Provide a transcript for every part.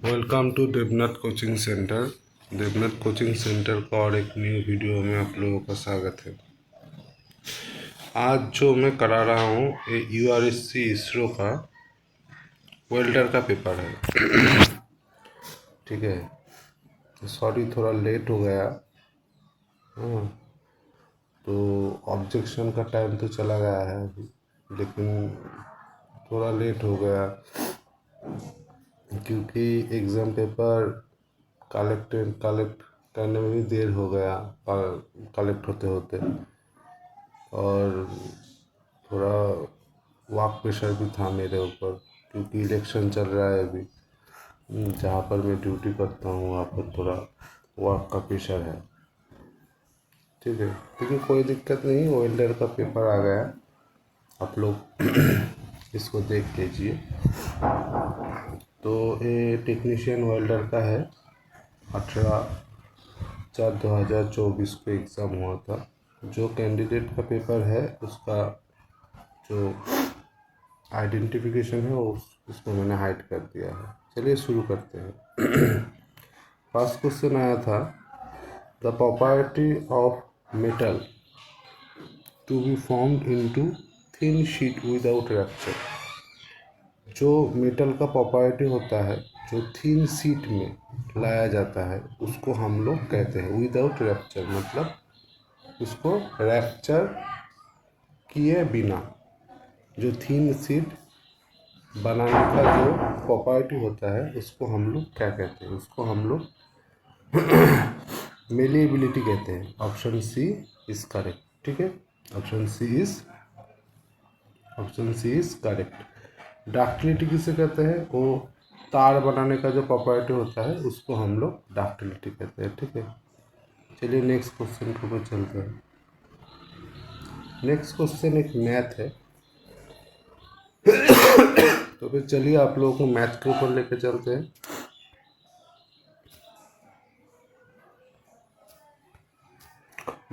Welcome to Devnath coaching centre. Devnath coaching centre का और एक न्यू वीडियो में आप लोगों का स्वागत है। आज जो मैं करा रहा हूँ ये URSC इसरो का वेल्डर का पेपर है। ठीक है, सॉरी थोड़ा लेट हो गया। हाँ, तो ऑब्जेक्शन का टाइम तो चला गया है अभी, लेकिन थोड़ा लेट हो गया क्योंकि एग्ज़ाम पेपर कलेक्ट करने में भी देर हो गया, कलेक्ट होते होते, और थोड़ा वर्क प्रेशर भी था मेरे ऊपर क्योंकि इलेक्शन चल रहा है अभी। जहाँ पर मैं ड्यूटी करता हूँ वहाँ पर थोड़ा वर्क का प्रेशर है। ठीक है, लेकिन कोई दिक्कत नहीं, वेल्डर का पेपर आ गया, आप लोग इसको देख लीजिए। तो ये टेक्नीशियन वेल्डर का है, 18/4/2024 को एग्ज़ाम हुआ था। जो कैंडिडेट का पेपर है उसका जो आइडेंटिफिकेशन है वो उसको मैंने हाइड कर दिया है। चलिए शुरू करते हैं। फर्स्ट क्वेश्चन आया था, the property of metal to be formed into thin sheet without rupture. जो मेटल का प्रॉपर्टी होता है जो थिन शीट में लाया जाता है उसको हम लोग कहते हैं विदाउट रैप्चर, मतलब उसको रैप्चर किए बिना जो थिन शीट बनाने का जो प्रॉपर्टी होता है उसको हम लोग क्या कहते हैं, उसको हम लोग मेलिएबिलिटी कहते हैं। Option C is correct. ठीक है, option C is correct. Ductility किसे कहते हैं, वो तार बनाने का जो प्रॉपर्टी होता है उसको हम लोग डक्टिलिटी कहते हैं। ठीक है, चलिए नेक्स्ट क्वेश्चन के ऊपर चलते हैं। नेक्स्ट क्वेश्चन एक मैथ है, तो फिर चलिए आप लोगों को मैथ के ऊपर लेकर चलते हैं।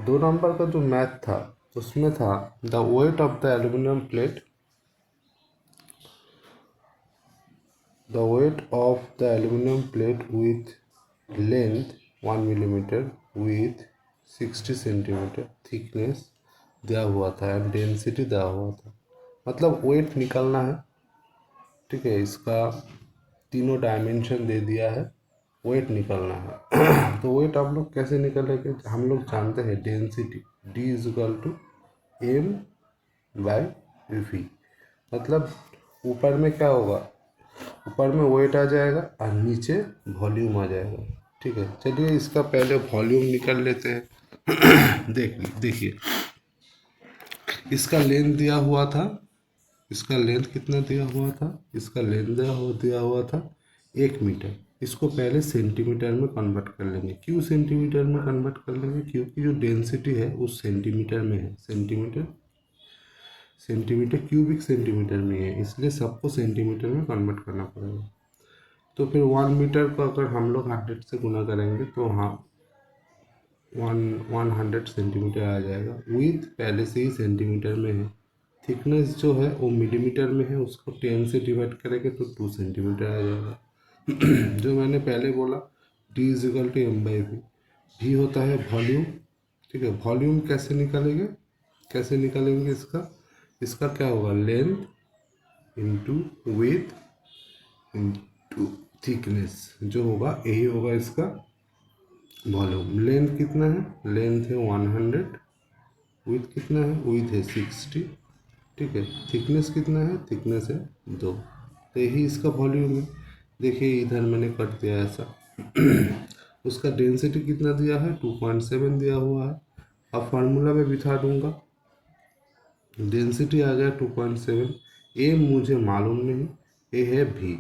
दो नंबर का जो मैथ था उसमें था the weight of the aluminium plate, the weight of the aluminum plate with length 1 millimeter with 60 centimetre thickness दिया हुआ था एंड डेंसिटी दिया हुआ था। मतलब वेट निकालना है। ठीक है, इसका तीनों डायमेंशन दे दिया है, वेट निकालना है। तो वेट आप लोग कैसे निकालेंगे, हम लोग जानते हैं डेंसिटी D=M/V। मतलब ऊपर में क्या होगा, ऊपर में वेट आ जाएगा और नीचे वॉल्यूम आ जाएगा। ठीक है, चलिए इसका पहले वॉल्यूम निकाल लेते हैं। देखिए इसका लेंथ दिया हुआ था, इसका लेंथ कितना दिया हुआ था, इसका लेंथ दिया हुआ था 1 मीटर। इसको पहले सेंटीमीटर में कन्वर्ट कर लेंगे। क्यों सेंटीमीटर में कन्वर्ट कर लेंगे, क्योंकि जो डेंसिटी है वो सेंटीमीटर में है। सेंटीमीटर क्यूबिक सेंटीमीटर में है, इसलिए सबको सेंटीमीटर में कन्वर्ट करना पड़ेगा। तो फिर 1 मीटर को अगर हम लोग 100 से गुना करेंगे तो हाँ 100 सेंटीमीटर आ जाएगा। विथ पहले से ही सेंटीमीटर में है। थिकनेस जो है वो मिलीमीटर में है, उसको 10 से डिवाइड करेंगे तो 2 सेंटीमीटर आ जाएगा। जो मैंने पहले बोला D=M/V। भी होता है वॉल्यूम। ठीक है, वॉल्यूम कैसे निकालेंगे इसका क्या होगा, length into with into thickness, जो होगा यही होगा इसका वॉल्यूम। लेंथ कितना है, लेंथ है 100, विथ कितना है, विथ है 60। ठीक है, थिकनेस कितना है, थिकनेस है 2, तो यही इसका वॉल्यूम है। देखिए इधर मैंने कट दिया ऐसा। उसका डेंसिटी कितना दिया है, 2.7 दिया हुआ है। अब फार्मूला में बिठा दूंगा, डेंसिटी आ गया 2.7। ए मुझे मालूम नहीं, ए है V।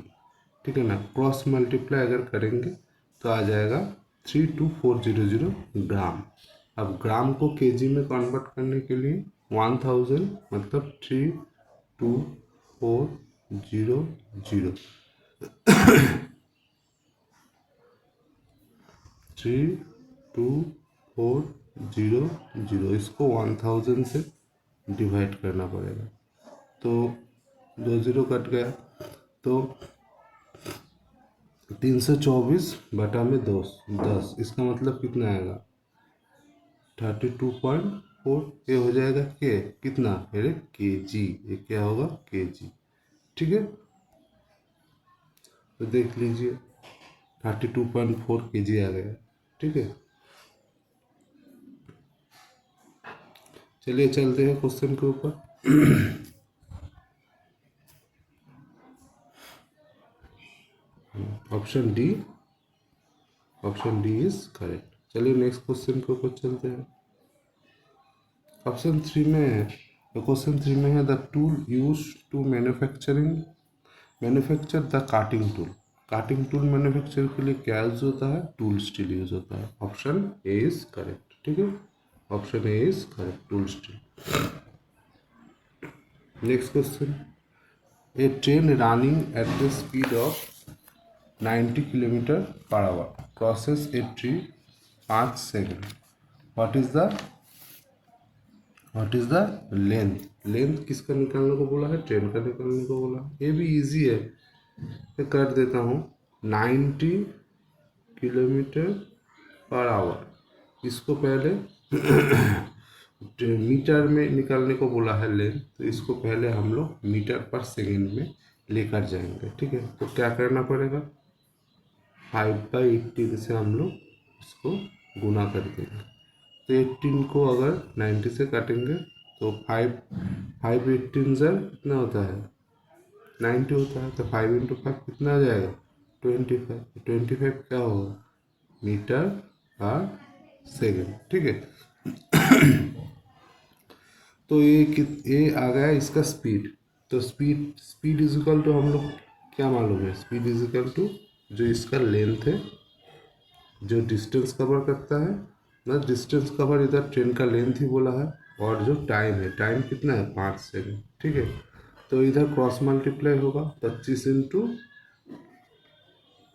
ठीक है ना, क्रॉस मल्टीप्लाई अगर करेंगे तो आ जाएगा 32400 ग्राम। अब ग्राम को केजी में कन्वर्ट करने के लिए 1000 मतलब 32400 32400 इसको 1000 से डिवाइड करना पड़ेगा। तो 2 0 कट गया, तो 324/10, इसका मतलब कितना आएगा 32.4। ये हो जाएगा के कितना, अरे के जी, ये क्या होगा के जी। ठीक है, तो देख लीजिए 32.4 के जी आ गया। ठीक है, चलिए चलते हैं क्वेश्चन के ऊपर। Option D, option D is correct. चलिए नेक्स्ट क्वेश्चन के ऊपर चलते हैं। ऑप्शन थ्री में है, क्वेश्चन थ्री में है the tool use to manufacture the cutting tool. Cutting tool manufacture के लिए क्या यूज होता है, टूल स्टील यूज होता है। Option A is correct. ठीक है, option A is correct, tool steel. Next question, A train running at the speed of 90 kilometre per hour crosses a tree 5 second. What is the length. Length किसका निकालने को बोला है, train का निकालने को बोला है। ये भी इजी है, मैं कर देता हूँ। 90 किलोमीटर पर आवर, इसको पहले मीटर में निकालने को बोला है लेंथ, तो इसको पहले हम लोग मीटर पर सेकेंड में लेकर जाएंगे। ठीक है, तो क्या करना पड़ेगा, 5/18 से हम लोग इसको गुना कर देंगे। तो 18 को अगर 90 से काटेंगे तो 5/18 सर कितना होता है 90 होता है। तो 5 × 5 कितना आ जाएगा 25। 25 क्या होगा मीटर पर सेकेंड। ठीक है, तो ये आ गया इसका स्पीड। तो स्पीड इज इक्वल टू हम लोग क्या मालूम है, स्पीड इज इक्वल टू जो इसका लेंथ है, जो डिस्टेंस कवर करता है ना, डिस्टेंस कवर इधर ट्रेन का लेंथ ही बोला है, और जो टाइम है, टाइम कितना है 5 सेकेंड। ठीक है, तो इधर क्रॉस मल्टीप्लाई होगा 25 ×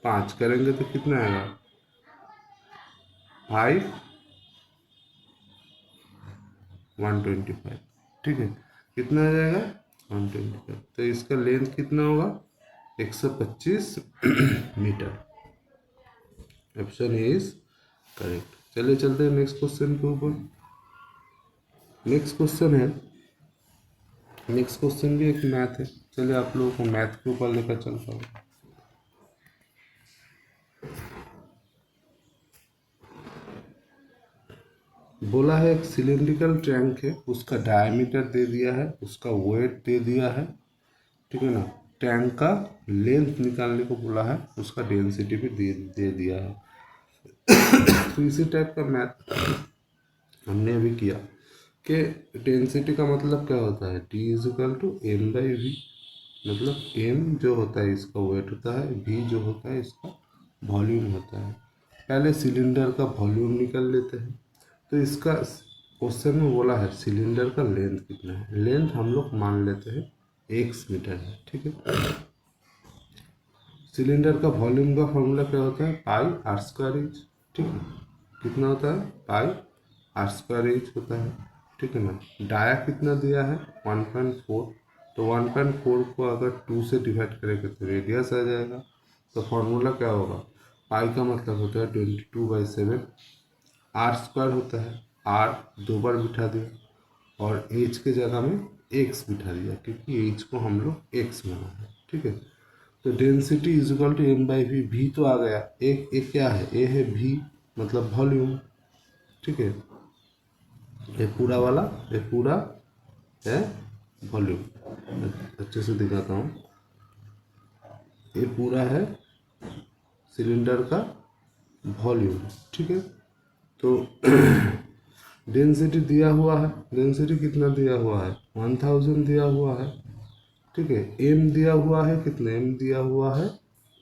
5 करेंगे तो कितना आएगा 125। ठीक है, कितना आ जाएगा 125। तो इसका लेंथ कितना होगा 125 metre. Option A is correct. चलिए चलते हैं नेक्स्ट क्वेश्चन के ऊपर। नेक्स्ट क्वेश्चन है, नेक्स्ट क्वेश्चन भी एक मैथ है। चलिए आप लोगों को मैथ के ऊपर लेकर चलता हूँ। बोला है एक सिलेंड्रिकल टैंक है, उसका डायमीटर दे दिया है, उसका वेट दे दिया है। ठीक है ना, टैंक का लेंथ निकालने को बोला है, उसका डेंसिटी भी दे दिया है। तो इसी टाइप का मैथ हमने अभी किया कि डेंसिटी का मतलब क्या होता है, D = m/v। मतलब m जो होता है इसका वेट होता है, v जो होता है इसका वॉल्यूम होता है। पहले सिलेंडर का वॉल्यूम निकल लेते हैं। तो इसका क्वेश्चन में बोला है सिलेंडर का लेंथ कितना है। लेंथ हम लोग मान लेते हैं x मीटर है। ठीक है, सिलेंडर का वॉल्यूम का फॉर्मूला क्या होता है πr²h। ठीक है, कितना होता है πr²h होता है। ठीक है ना, डाया कितना दिया है 1.4। तो 1.4 को अगर 2 से डिवाइड करेंगे तो रेडियस आ जाएगा। तो फॉर्मूला क्या होगा, पाई का मतलब होता है 22/7, r² होता है, r 2 बार बिठा दिया और h के जगह में x बिठा दिया, क्योंकि h को हम लोग x माना है। ठीक है, तो density is equal to m/v। v तो आ गया, एक क्या है a है v मतलब वॉल्यूम। ठीक है, ये पूरा वाला, ये पूरा है वॉल्यूम। अच्छे से दिखाता हूँ, ये पूरा है सिलेंडर का वॉल्यूम। ठीक है, तो डेंसिटी दिया हुआ है, डेंसिटी कितना दिया हुआ है 1000 दिया हुआ है। ठीक है, एम दिया हुआ है कितना, एम दिया हुआ है,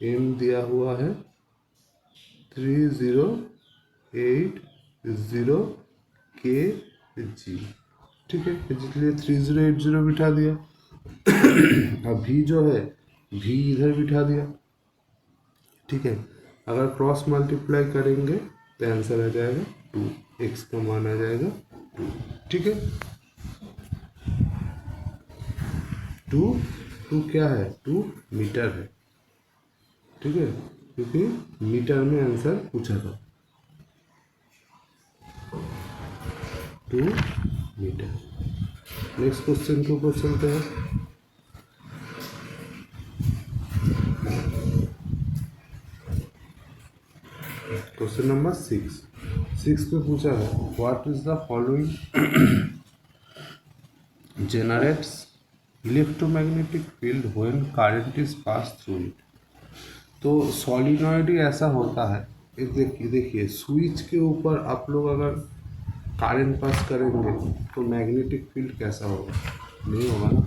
एम दिया हुआ है 3080 kg। ठीक है, इसलिए 3080 बिठा दिया। अब भी जो है भी इधर बिठा दिया। ठीक है, अगर क्रॉस मल्टीप्लाई करेंगे तो आंसर आ जाएगा 2, x का मान आ जाएगा 2। ठीक है, 2 क्या है 2 मीटर है। ठीक है, क्योंकि मीटर में आंसर पूछा था, 2 मीटर। नेक्स्ट क्वेश्चन के ऊपर चलते हैं। क्वेश्चन नंबर 6 पे पूछा है what is the following generates electromagnetic field when current is passed through it। तो सॉलिनॉइड ही ऐसा होता है, देखिए स्विच के ऊपर आप लोग अगर करंट पास करेंगे तो मैग्नेटिक फील्ड कैसा होगा, नहीं होगा ना।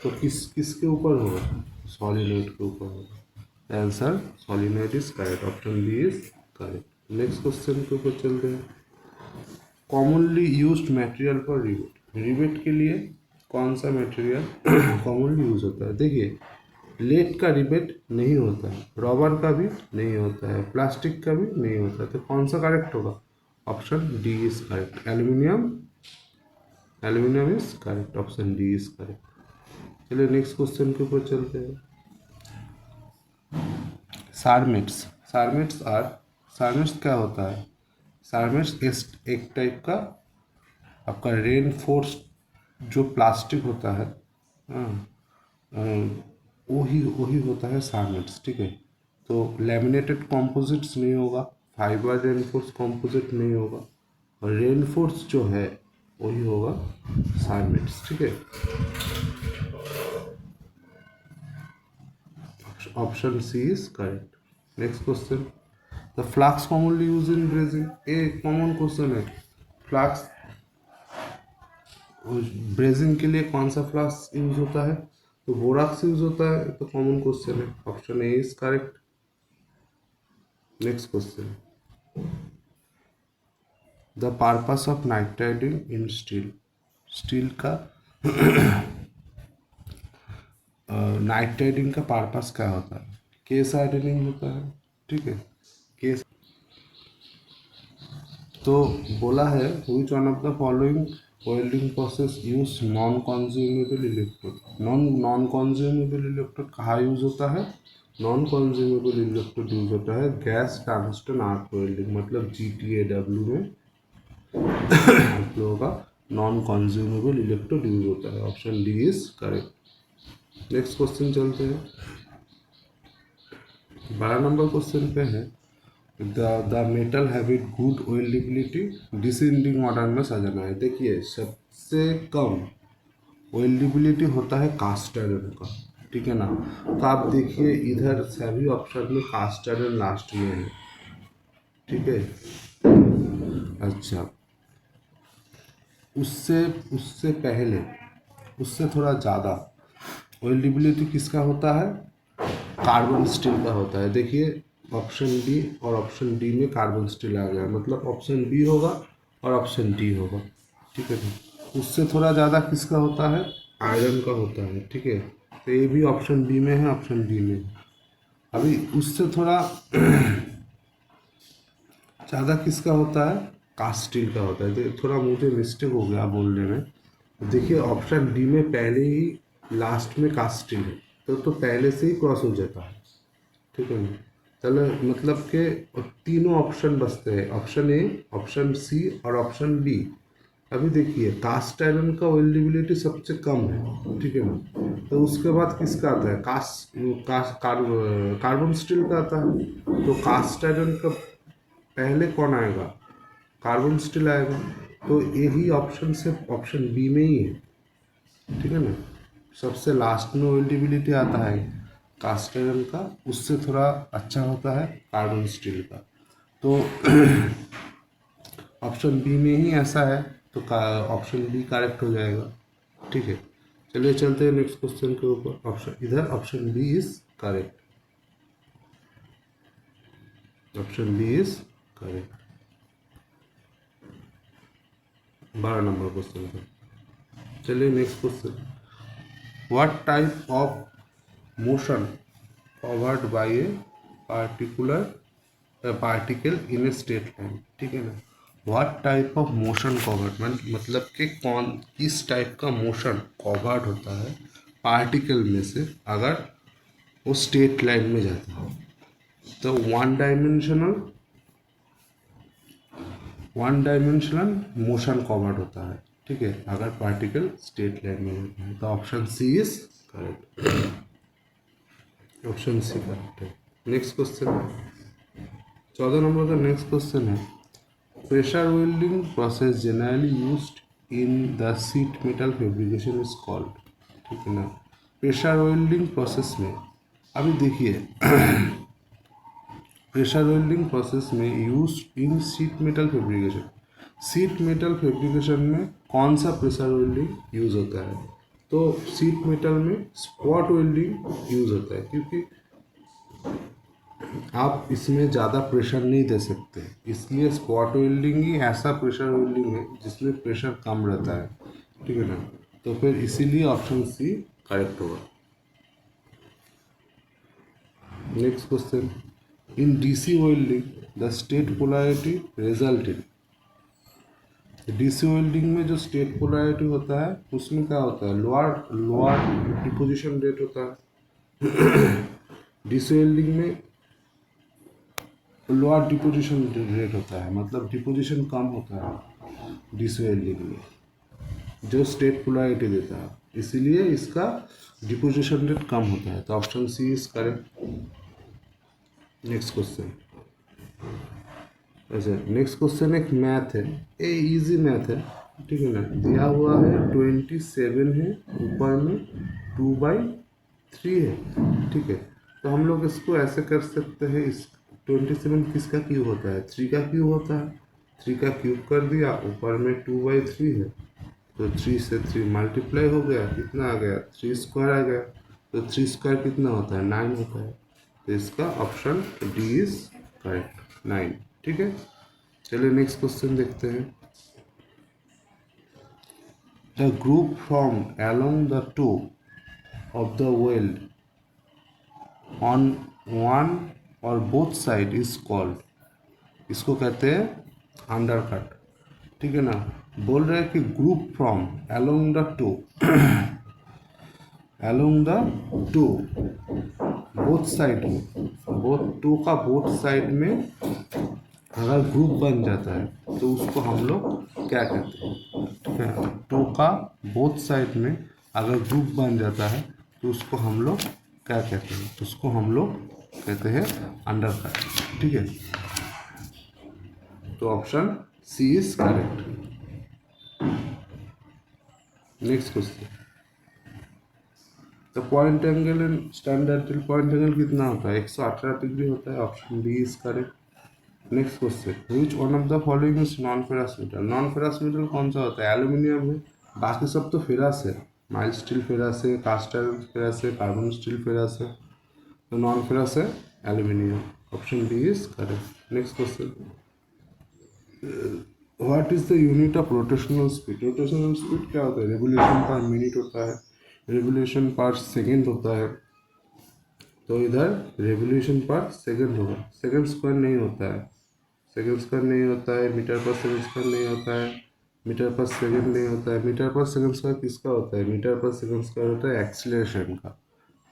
तो किसके ऊपर होगा, सॉलिनॉइड के ऊपर होगा। Answer solenoid is correct, option B is correct. Next question के ऊपर चलते हैं। Commonly used material for rivet, rivet के लिए कौन सा मटेरियल कॉमनली यूज होता है। देखिए लेड का रिवेट नहीं होता है, रबर का भी नहीं होता है, प्लास्टिक का भी नहीं होता है, तो कौन सा करेक्ट होगा, option D is correct, aluminium, aluminium is correct, option D is correct. चलिए नेक्स्ट क्वेश्चन के ऊपर चलते हैं। सारमेट्स, सारमेट्स क्या होता है, सारमेट्स एक टाइप का आपका रेनफोर्स जो प्लास्टिक होता है, हाँ, वही होता है सारमेट्स, ठीक है। तो लैमिनेटेड कॉम्पोजिट्स नहीं होगा, फाइबर रेनफोर्स कॉम्पोजिट नहीं होगा, और रेनफोर्स जो है वही होगा सारमेट्स, ठीक है। Option C is correct. Next question, the flux commonly use in brazing, a common question है। फ्लाक्स ब्रेजिंग के लिए कौन सा फ्लाक्स यूज होता है, तो बोराक्स यूज होता है, तो कॉमन क्वेश्चन है, option A is correct. Next question, the purpose of nitriding in steel, steel का नाइट्राइडिंग का पर्पस क्या होता है, केस हार्डनिंग होता है, ठीक है, केस। तो बोला है which one of the following welding process use non consumable electrode, non consumable electrode कहाँ यूज होता है, नॉन कंज्यूमेबल इलेक्ट्रोड यूज होता है गैस टंगस्टन आर्क वेल्डिंग, मतलब GTAW में आप लोगों का नॉन कंज्यूमेबल इलेक्ट्रोड यूज होता है, option D is correct. Next question चलते हैं। 12 नंबर क्वेश्चन पे है the metal Hewitt good weldability descending order में सजाना है। देखिए सबसे कम वेल्डेबिलिटी होता है कास्ट आयरन का, ठीक है ना। तो आप देखिए इधर सभी ऑप्शन में कास्ट आयरन लास्ट में है, ठीक है। अच्छा, उससे उससे पहले उससे थोड़ा ज़्यादा वेल्डेबिलिटी किसका होता है, कार्बन स्टील का होता है। देखिए ऑप्शन बी और ऑप्शन डी में कार्बन स्टील आ गया, मतलब ऑप्शन बी होगा और ऑप्शन डी होगा, ठीक है। उससे थोड़ा ज़्यादा किसका होता है, आयरन का होता है, ठीक है। तो ये भी ऑप्शन बी में है, ऑप्शन डी में है। अभी उससे थोड़ा ज़्यादा किसका होता है, कास्ट स्टील का होता है। थोड़ा मुझे मिस्टेक हो गया बोलने में। देखिए ऑप्शन डी में पहले ही लास्ट में कास्ट स्टील है, तो पहले से ही क्रॉस हो जाता है, ठीक है ना। चलो मतलब कि तीनों ऑप्शन बचते हैं, ऑप्शन ए, ऑप्शन सी और ऑप्शन बी। अभी देखिए कास्ट आयरन का वेल्डेबिलिटी सबसे कम है, ठीक है ना। तो उसके बाद किसका आता है, कार्बन स्टील का आता है। तो कास्ट आयरन का पहले कौन आएगा, कार्बन स्टील आएगा। तो यही ऑप्शन सिर्फ ऑप्शन बी में ही है, ठीक है ना। सबसे लास्ट में वेल्डेबिलिटी आता है कास्ट आयरन का, उससे थोड़ा अच्छा होता है कार्बन स्टील का। तो ऑप्शन बी में ही ऐसा है, तो ऑप्शन बी करेक्ट हो जाएगा, ठीक है। चलिए चलते हैं नेक्स्ट क्वेश्चन के ऊपर। ऑप्शन इधर option B is correct, option B is correct. 12 number question पर चलिए next question, what type of motion covered by a particle in a straight line, ठीक है ना। What type of motion covered मतलब कि कौन किस टाइप का मोशन कवर्ड होता है पार्टिकल में से अगर वो स्ट्रेट लाइन में जाता है। तो वन डायमेंशनल मोशन कवर्ड होता है, ठीक है, अगर पार्टिकल स्टेट लाइन में होता है। तो option C is correct, option C correct है। नेक्स्ट क्वेश्चन, 14 नंबर का नेक्स्ट क्वेश्चन है, pressure welding process generally used in the sheet metal fabrication is called, ठीक है ना। प्रेशर वेल्डिंग प्रोसेस में अभी देखिए प्रेशर वेल्डिंग प्रोसेस में use in sheet metal fabrication, sheet metal fabrication में कौन सा प्रेशर वेल्डिंग यूज होता है? तो शीट मेटल में स्पॉट वेल्डिंग यूज होता है, क्योंकि आप इसमें ज़्यादा प्रेशर नहीं दे सकते, इसलिए स्पॉट वेल्डिंग ही ऐसा प्रेशर वेल्डिंग है जिसमें प्रेशर कम रहता है, ठीक है ना। तो फिर इसीलिए ऑप्शन सी करेक्ट होगा। Next question, in DC welding the state polarity result in, DC welding में जो स्टेट पोलैरिटी होता है उसमें क्या होता है? लोअर डिपोजिशन रेट होता है। डीसी वेल्डिंग में लोअर डिपोजिशन रेट होता है, मतलब डिपोजिशन कम होता है डीसी वेल्डिंग में, जो स्टेट पोलैरिटी देता है, इसीलिए इसका डिपोजिशन रेट कम होता है। तो option C is correct. Next question, अच्छा नेक्स्ट क्वेश्चन एक मैथ है, ये इजी मैथ है, ठीक है ना। दिया हुआ है 27 है, ऊपर में 2/3 है, ठीक है। तो हम लोग इसको ऐसे कर सकते हैं, इस 27 किसका क्यूब होता है? 3 का क्यूब होता है, 3 का क्यूब कर दिया, ऊपर में 2/3 है, तो 3 से 3 मल्टीप्लाई हो गया, कितना आ गया? 3 स्क्वायर आ गया। तो 3 स्क्वायर कितना होता है? 9 होता है। तो इसका ऑप्शन डी इज करेक्ट, 9, ठीक है। चलिए नेक्स्ट क्वेश्चन देखते हैं। The group form along the toe of the weld on one और बोथ साइड इज कॉल्ड, इसको कहते हैं अंडरकट, ठीक है ना। बोल रहे हैं कि group from along the toe along the toe both side में, टो का बोथ साइड में अगर ग्रुप बन जाता है तो उसको हम लोग क्या कहते हैं? ठीक है, टो का बोथ साइड में अगर ग्रुप बन जाता है तो उसको हम लोग क्या कहते हैं? उसको हम लोग कहते हैं अंडरकट, ठीक है। तो option C is correct. Next question, तो point angle in standard point angle कितना होता है? 118 डिग्री होता है, option B is correct. Next question, which one of the following is non ferrous metal? Non ferrous metal कौन सा होता है? एल्यूमिनियम है, बाकी सब तो फेरस है, माइल्ड स्टील फेरस है, कास्ट आयरन फेरस है, कार्बन स्टील फेरस है, तो नॉन फेरस है aluminium, option B is correct. Next question, what is the unit of rotational speed? Rotational speed क्या होता है? रेवोल्यूशन पर मिनट होता है, रेवोल्यूशन पर सेकेंड होता है, तो इधर रेवोल्यूशन पर सेकंड होगा, सेकंड स्क्वायर नहीं होता है, सेकंड स्क्वायर नहीं होता है, मीटर पर सेकंड स्क्वायर नहीं होता है, मीटर पर सेकंड नहीं होता है। मीटर पर सेकंड स्क्वायर किसका होता है? मीटर पर सेकंड स्क्वायर होता है एक्सीलरेशन का,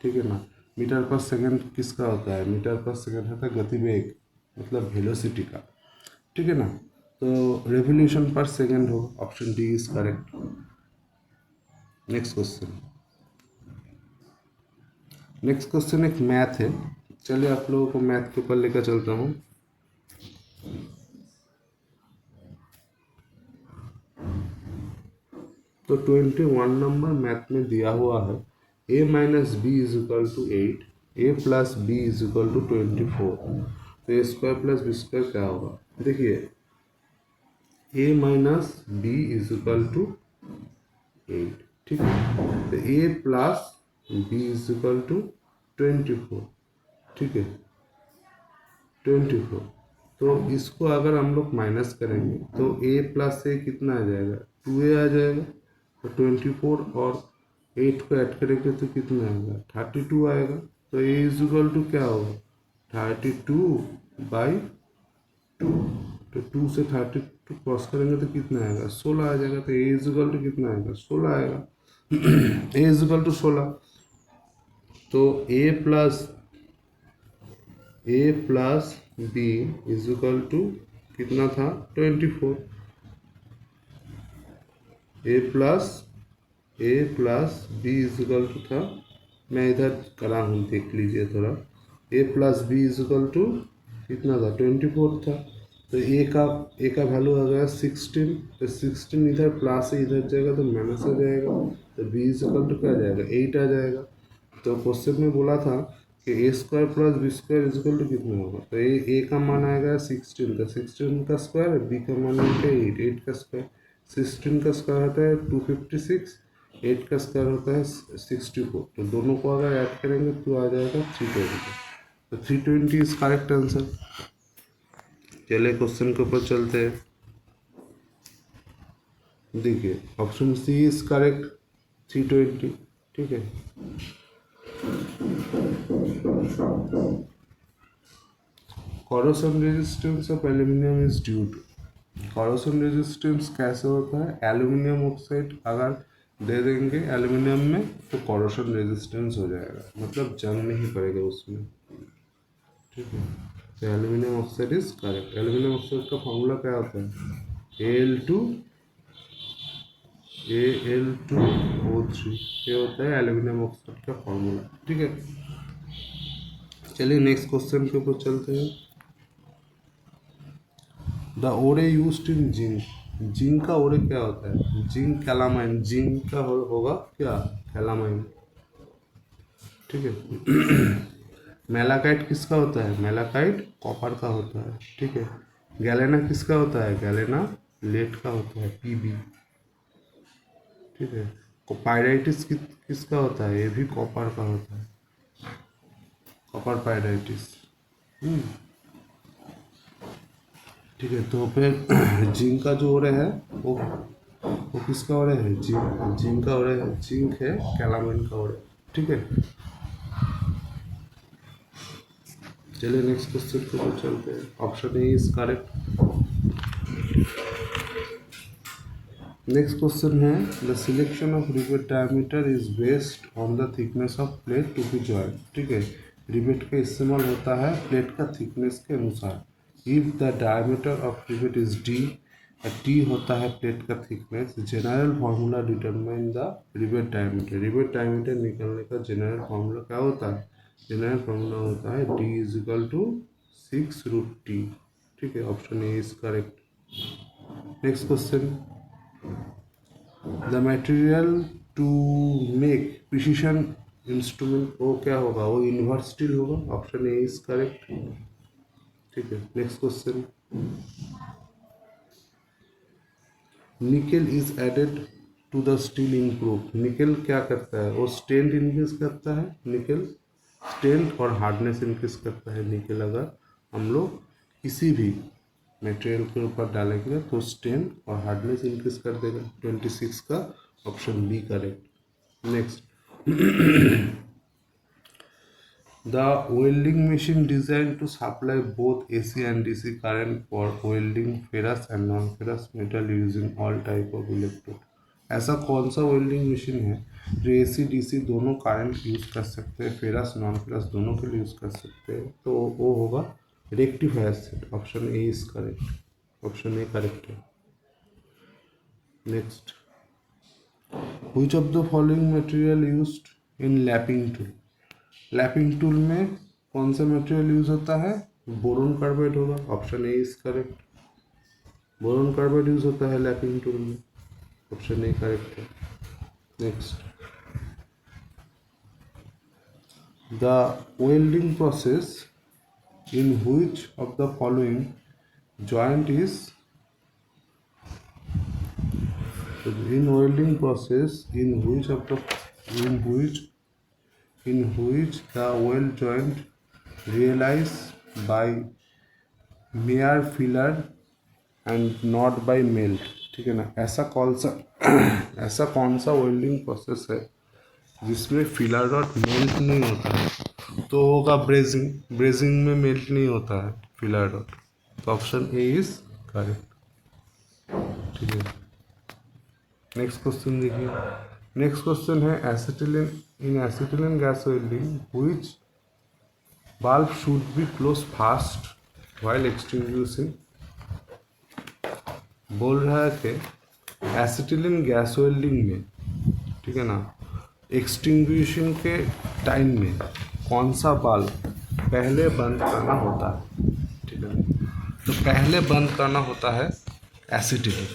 ठीक है ना। मीटर पर सेकंड किसका होता है? मीटर पर सेकंड होता है गतिवेग, मतलब वेलोसिटी का, ठीक है ना। तो रेवोल्यूशन पर सेकंड हो, option D is correct. Next question, next question एक मैथ है, चलिए आप लोगों को मैथ के ऊपर लेकर चलता हूँ। तो 21 नंबर मैथ में दिया हुआ है, a minus B is equal to 8, A plus B is equal to 24, तो A square plus B square क्या होगा? देखिए a minus B is equal to 8, ठीक है, तो a plus B is equal to 24, ठीक है, 24। तो इसको अगर हम लोग माइनस करेंगे तो a प्लस ए कितना आ जाएगा? 2a आ जाएगा, तो 24 और 8 को ऐड करेंगे तो कितना आएगा? 32 आएगा। तो a इज इक्वल टू क्या होगा? 32/2, तो 2 से 32 क्रॉस करेंगे तो कितना आएगा? 16 आ जाएगा। तो a इज इक्वल टू कितना आएगा? 16 आएगा। a इज इक्वल टू 16, तो a plus a plus B is equal to कितना था 24। A plus B is equal to था, मैं इधर करा हूँ देख लीजिए थोड़ा। A plus B is equal to कितना था 24 था। तो ए का वैल्यू आ गया 16। तो 16 इधर प्लस है, इधर जाएगा तो माइनस हो जाएगा। तो बी इज इक्वल टू क्या आ जाएगा 8 आ जाएगा। तो क्वेश्चन में बोला था कि a square plus B square is equal to कितना होगा। तो ए का मान आएगा 16, तो 16 का स्क्वायर, बी का मान आएगा 8, 8 का स्क्वायर। 16 का स्क्वायर होता है 256, 8 का स्क्वायर होता है 64। तो दोनों को अगर ऐड करेंगे तो आ जाएगा 320। तो 320 इज करेक्ट आंसर। चलिए क्वेश्चन के ऊपर चलते हैं। देखिए ऑप्शन सी इज करेक्ट 320। ठीक है, corrosion resistance of aluminium is due to. Corrosion resistance कैसे होता है, एल्यूमिनियम ऑक्साइड अगर दे देंगे एल्यूमिनियम में तो कॉरोशन रेजिस्टेंस हो जाएगा, मतलब जंग नहीं पड़ेगा उसमें। ठीक है, तो aluminium oxide is correct. Aluminium oxide का फॉर्मूला क्या होता है Al2O3, ये होता है एल्यूमिनियम ऑक्साइड का फॉर्मूला। ठीक है, चलिए नेक्स्ट क्वेश्चन के ऊपर चलते हैं। द ओरे यूज्ड इन जिंक। जिंक का ओरे क्या होता है, जिंक कैलामाइन। जिंक का होगा क्या कैलामाइन। ठीक है, मेलाकाइट किसका होता है, मेलाकाइट कॉपर का होता है। ठीक है, गैलेना किसका होता है, गैलेना लेड का होता है Pb। ठीक है, पायराइटिस किसका होता है, ये भी कॉपर का होता है, कॉपर पायराइटिस। ठीक है, तो फिर जिंक का जो ओरे है वो किसका ओरे है, जिंक का ओरे है, जिंक है कैलामाइन का ओरे। ठीक है, चलिए नेक्स्ट क्वेश्चन के ऊपर चलते हैं। Option A is correct. Next question है the selection of rivet diameter is based on the thickness of plate to be joint. ठीक है, रिवेट का इस्तेमाल होता है प्लेट का थिकनेस के अनुसार। If the diameter of rivet is D, T होता है प्लेट का thickness, general formula determine the rivet diameter. Rivet diameter निकालने का जनरल फार्मूला क्या होता है, जनरल फार्मूला होता है D is equal to 6√T। ठीक है, option A is correct. Next question, the material to make precision instrument, वो क्या होगा, वो इन्वर्स स्टील होगा। Option A is correct. ठीक है, next question, nickel is added to the steel improve. Nickel क्या करता है, वो स्ट्रेंथ इंक्रीज करता है। निकेल स्ट्रेंथ और हार्डनेस इंक्रीज करता है। निकेल अगर हम लोग किसी भी मटेरियल के ऊपर डालेंगे तो स्ट्रेंथ और हार्डनेस इंक्रीज कर देगा। 26 का option B correct. Next, the welding machine design to supply both AC and DC current for welding ferrous and non ferrous metal using all type of electrode. ऐसा कौन सा वेल्डिंग मशीन है जो AC DC दोनों current use कर सकते हैं, ferrous non ferrous दोनों के लिए यूज कर सकते हैं, तो वो होगा rectifier set. Option A is correct. Option A correct है। Next, which of the following material used in lapping tool. Lapping tool में कौन सा मटेरियल यूज होता है, बोरोन कार्बाइड होगा। Option A is correct. Boron carbide use होता है lapping tool में। ऑप्शन ए करेक्ट है। Next, the welding process in which of the following joint is, in welding process in which the weld joint realize by mere filler and not by melt। ठीक है ना, ऐसा कौन सा welding process है जिसमें filler dot melt नहीं होता है, तो होगा ब्रेजिंग। ब्रेजिंग में मेल्ट नहीं होता है फिलर डॉट, तो ऑप्शन ए इज करेक्ट। ठीक है, नेक्स्ट क्वेश्चन देखिए। नेक्स्ट क्वेश्चन है acetylene, in acetylene gas welding which Bulb should be closed fast while extinguishing। बोल रहा है कि एसिटिलीन गैस वेल्डिंग में, ठीक है ना, एक्सटिंग्विशिंग के टाइम में कौन सा बाल्ब पहले बंद करना होता है, ठीक है। तो पहले बंद करना होता है एसिटिलीन,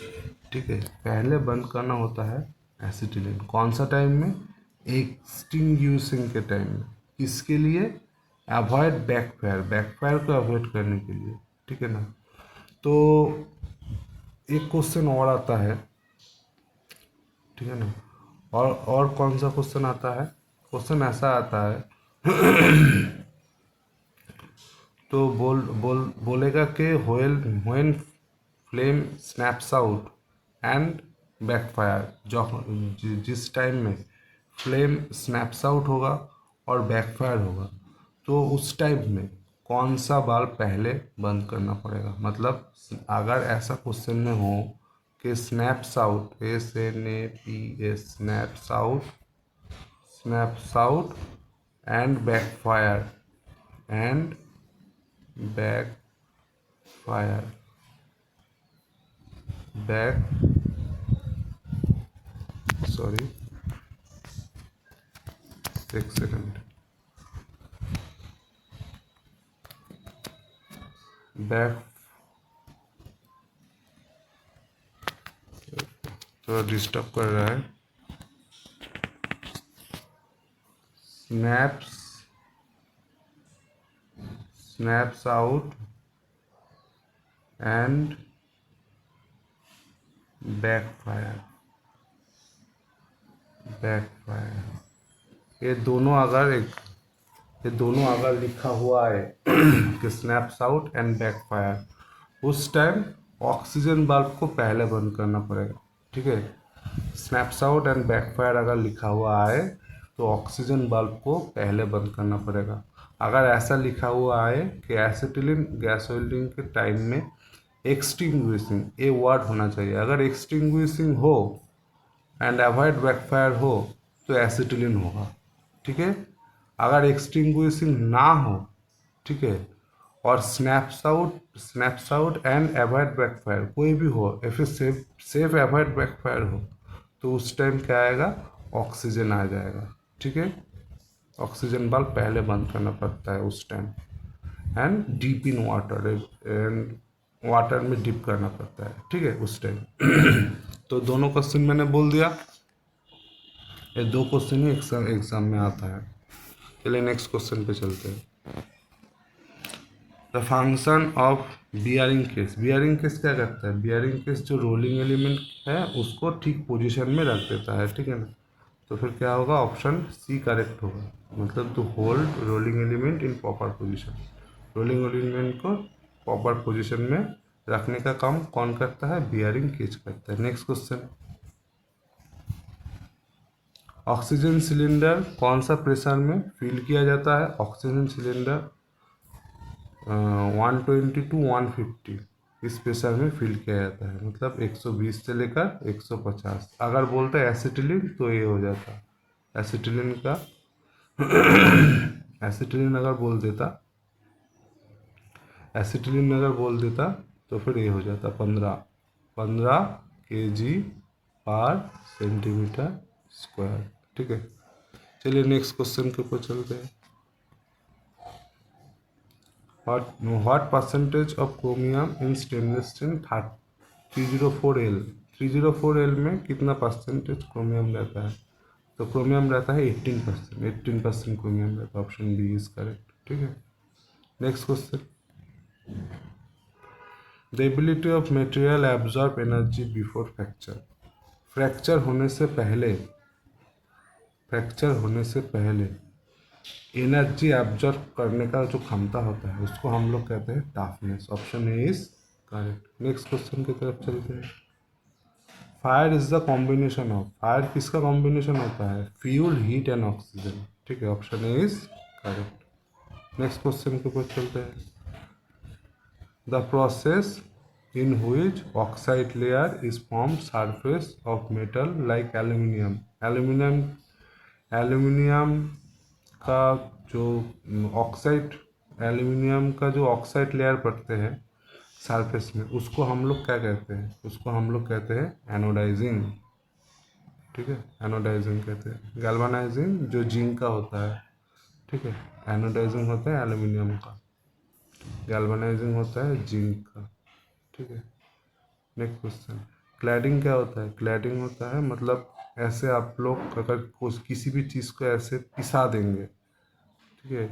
ठीक है, पहले बंद करना होता है एसिटिलीन। कौन सा टाइम में? एक्सटिंग्विशिंग के टाइम में। इसके लिए अवॉइड बैकफायर, बैकफायर को अवॉइड करने के लिए, ठीक है ना। तो एक क्वेश्चन और आता है, ठीक है ना। और कौन सा क्वेश्चन आता है? क्वेश्चन ऐसा आता है तो बोलेगा कि when flame snaps out and backfire, जो जिस टाइम में फ्लेम स्नैप्स आउट होगा और बैकफायर होगा, तो उस टाइम में कौन सा बाल्ब पहले बंद करना पड़ेगा। मतलब अगर ऐसा क्वेश्चन में हो कि snaps out, SNAPS, snaps out and backfire, and backfire, sorry एक सेकंड, बैक, थोड़ा डिस्टर्ब कर रहा है। स्नैप्स आउट एंड बैकफायर, ये दोनों अगर लिखा हुआ है कि स्नैप्स आउट एंड बैकफायर, उस टाइम ऑक्सीजन बल्ब को पहले बंद करना पड़ेगा, ठीक है। स्नैप्स आउट एंड बैकफायर अगर लिखा हुआ है तो ऑक्सीजन बल्ब को पहले बंद करना पड़ेगा। अगर ऐसा लिखा हुआ है कि एसिटिलीन गैस वेल्डिंग के टाइम में एक्सटिंग्विशिंग, ये वर्ड होना चाहिए। अगर एक्सटिंग्विशिंग हो एंड अवॉइड बैकफायर हो तो एसिटिलीन होगा, ठीक है। अगर एक्सटिंग्विशिंग ना हो, ठीक है, और snaps out and avoid backfire कोई भी हो, या फिर सेफ अवॉइड बैकफायर हो, तो उस टाइम क्या आएगा? ऑक्सीजन आ जाएगा, ठीक है। ऑक्सीजन बल्ब पहले बंद करना पड़ता है उस time. And deep in water, and water में डिप करना पड़ता है, ठीक है, उस टाइम। तो दोनों क्वेश्चन मैंने बोल दिया, ये दो क्वेश्चन ही एग्जाम में आता है। चलिए नेक्स्ट क्वेश्चन पे चलते हैं। The function of bearing case. Bearing case क्या करता है? बियरिंग केस जो रोलिंग एलिमेंट है उसको ठीक पोजीशन में रख देता है, ठीक है ना। तो फिर क्या होगा? ऑप्शन सी करेक्ट होगा, मतलब to hold rolling element in proper position. Rolling element को प्रॉपर पोजीशन में रखने का काम कौन करता है? बियरिंग केज करता है। नेक्स्ट क्वेश्चन, ऑक्सीजन सिलेंडर कौन सा प्रेशर में फिल किया जाता है? ऑक्सीजन सिलेंडर 120 to 150 इस प्रेशर में फिल किया जाता है, मतलब 120 से लेकर 150। अगर बोलते हैं एसिटिलीन तो ये हो जाता, एसिटिलीन का एसिटिलीन अगर बोल देता तो फिर ये हो जाता 15 kg पर सेंटीमीटर स्क्वायर, ठीक है। चलिए नेक्स्ट क्वेश्चन के ऊपर चलते हैं। What percentage of chromium in stainless steel 304L? 304L में कितना परसेंटेज क्रोमियम रहता है? तो क्रोमियम रहता है 18%, 18% क्रोमियम रहता है। ऑप्शन बी इज करेक्ट, ठीक है। Next question, the ability of material absorb energy before fracture. Fracture होने से पहले एनर्जी एब्जॉर्ब करने का जो क्षमता होता है उसको हम लोग कहते हैं toughness. Option A is correct. Next question की तरफ चलते हैं। Fire is the combination of, fire किसका कॉम्बिनेशन होता है? फ्यूल, हीट एंड ऑक्सीजन, ठीक है। Option A is correct. Next question के ऊपर चलते हैं। The process in which oxide layer is formed surface of metal like aluminium का जो ऑक्साइड एल्यूमिनियम का जो ऑक्साइड लेयर पड़ते हैं सरफेस में, उसको हम लोग क्या कहते हैं? उसको हम लोग कहते हैं एनोडाइजिंग। ठीक है, एनोडाइजिंग कहते हैं। गैल्वेनाइजिंग जो जिंक का होता है, ठीक है। एनोडाइजिंग होता है एल्यूमिनियम का, गैल्वेनाइजिंग होता है जिंक का, ठीक है। नेक्स्ट क्वेश्चन, क्लैडिंग क्या होता है? क्लैडिंग होता है मतलब ऐसे आप लोग अगर किसी भी चीज़ को ऐसे पिसा देंगे, ठीक है,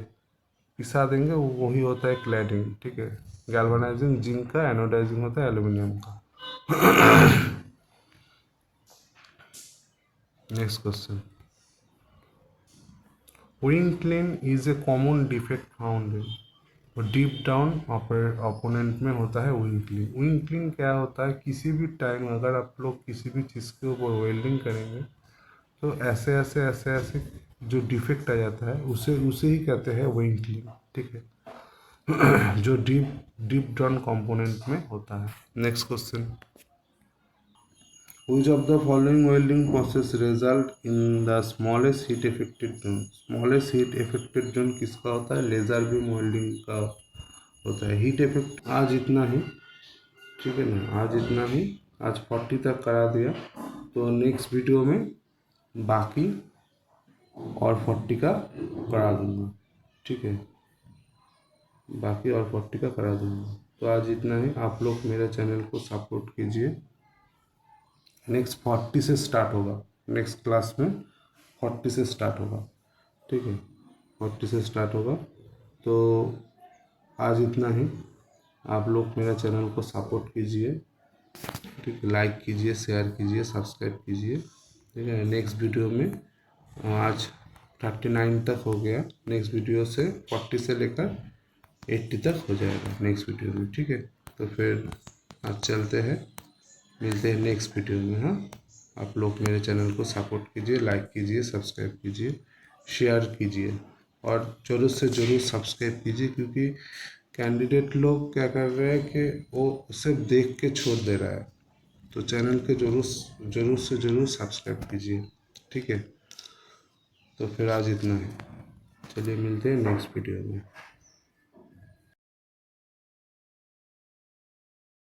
पिसा देंगे, वही होता है क्लैडिंग, ठीक है। गैल्वेनाइजिंग जिंक का, एनोडाइजिंग होता है एल्यूमिनियम का। Next question, wrinkling is a common defect found in, और डीप डाउन ओपोनेंट में होता है विंकलिंग। विंकलिंग क्या होता है? किसी भी टाइम अगर आप लोग किसी भी चीज़ के ऊपर वेल्डिंग करेंगे तो ऐसे ऐसे ऐसे ऐसे जो डिफेक्ट आ जाता है उसे उसे ही कहते हैं विंकलिंग, ठीक है। जो डीप डाउन कंपोनेंट में होता है। Next question, which of the following welding process result in the smallest heat affected zone? Smallest heat affected zone किसका होता है? लेज़र बीम वेल्डिंग का होता है। हीट इफेक्ट आज इतना ही, ठीक है ना, आज इतना ही, आज 40 तक करा दिया, तो नेक्स्ट वीडियो में बाकी और 40 का करा दूंगा, ठीक है, बाकी और 40 का करा दूंगा। तो आज इतना ही, आप लोग मेरे चैनल को सपोर्ट कीजिए। नेक्स्ट 40 से स्टार्ट होगा, नेक्स्ट क्लास में 40 से स्टार्ट होगा, ठीक है, 40 से स्टार्ट होगा। तो आज इतना ही, आप लोग मेरा चैनल को सपोर्ट कीजिए, ठीक है, लाइक कीजिए, शेयर कीजिए, सब्सक्राइब कीजिए, ठीक है। नेक्स्ट वीडियो में आज 39 तक हो गया, नेक्स्ट वीडियो से 40 से लेकर 80 तक हो जाएगा नेक्स्ट वीडियो में, ठीक है। तो फिर आज चलते हैं, मिलते हैं नेक्स्ट वीडियो में। हाँ, आप लोग मेरे चैनल को सपोर्ट कीजिए, लाइक कीजिए, सब्सक्राइब कीजिए, शेयर कीजिए, और ज़रूर से ज़रूर सब्सक्राइब कीजिए, क्योंकि कैंडिडेट लोग क्या कर रहे हैं कि वो सिर्फ देख के छोड़ दे रहा है। तो चैनल के ज़रूर से ज़रूर सब्सक्राइब कीजिए, ठीक है। तो फिर आज इतना है, चलिए मिलते हैं नेक्स्ट वीडियो में।